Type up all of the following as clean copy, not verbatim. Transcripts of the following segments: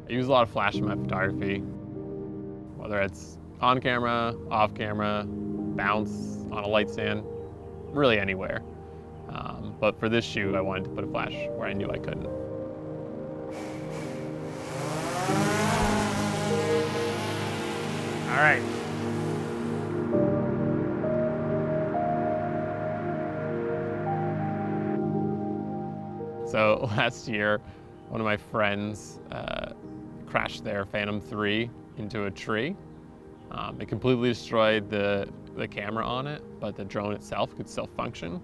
I use a lot of flash in my photography, whether it's on camera, off camera, bounce, on a light stand, really anywhere. But for this shoot, I wanted to put a flash where I knew I couldn't. All right. So last year, one of my friends crashed their Phantom 3 into a tree. It completely destroyed the camera on it, but the drone itself could still function.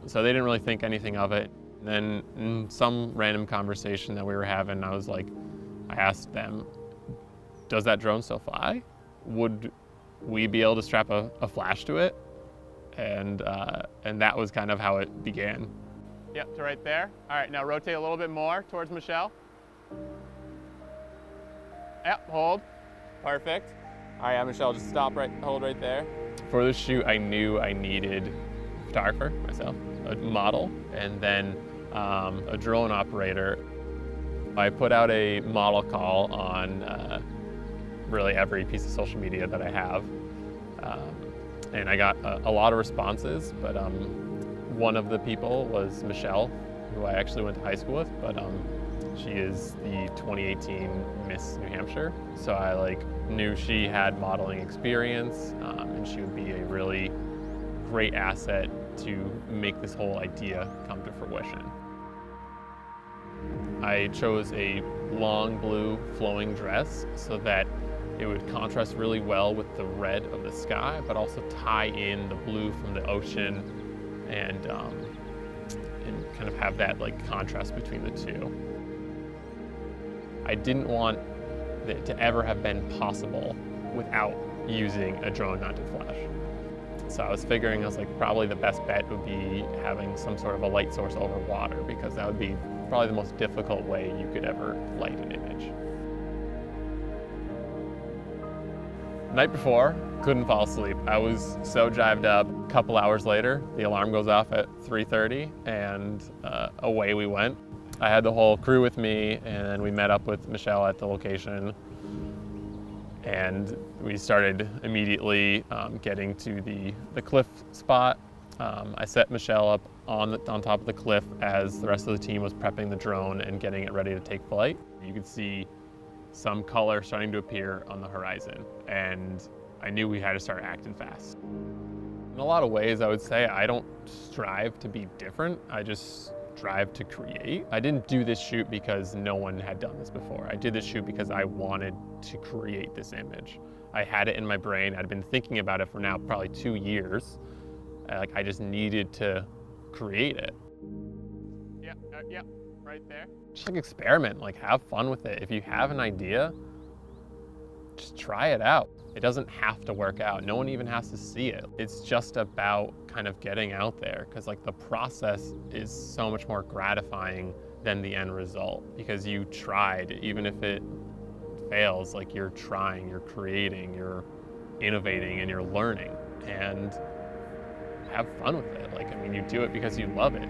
So they didn't really think anything of it. Then in some random conversation that we were having, I asked them, does that drone still fly? Would we be able to strap a flash to it? And that was kind of how it began. Yep, to right there. All right, now rotate a little bit more towards Michelle. Yep, hold. Perfect. All right, Michelle, just hold right there. For the shoot, I knew I needed a photographer myself, a model, and then a drone operator. I put out a model call on really every piece of social media that I have. And I got a lot of responses, but one of the people was Michelle, who I actually went to high school with, but she is the 2018 Miss New Hampshire. So I knew she had modeling experience, and she would be a really great asset to make this whole idea come to fruition. I chose a long blue flowing dress so that it would contrast really well with the red of the sky, but also tie in the blue from the ocean and kind of have that contrast between the two. I didn't want it to ever have been possible without using a drone mounted flash. So I was probably the best bet would be having some sort of a light source over water, because that would be probably the most difficult way you could ever light an image. Night before, couldn't fall asleep. I was so jived up. A couple hours later, the alarm goes off at 3:30 and away we went. I had the whole crew with me, and then we met up with Michelle at the location, and we started immediately getting to the cliff spot. I set Michelle up on top of the cliff as the rest of the team was prepping the drone and getting it ready to take flight. You could see some color starting to appear on the horizon, and I knew we had to start acting fast. In a lot of ways, I would say I don't strive to be different. I just strive to create. I didn't do this shoot because no one had done this before. I did this shoot because I wanted to create this image. I had it in my brain. I'd been thinking about it for now probably 2 years. I just needed to create it. Yeah, right there. Just experiment, have fun with it. If you have an idea, just try it out. It doesn't have to work out. No one even has to see it. It's just about kind of getting out there, because the process is so much more gratifying than the end result, because you tried. Even if it fails, you're trying, you're creating, you're innovating, and you're learning. And have fun with it. You do it because you love it.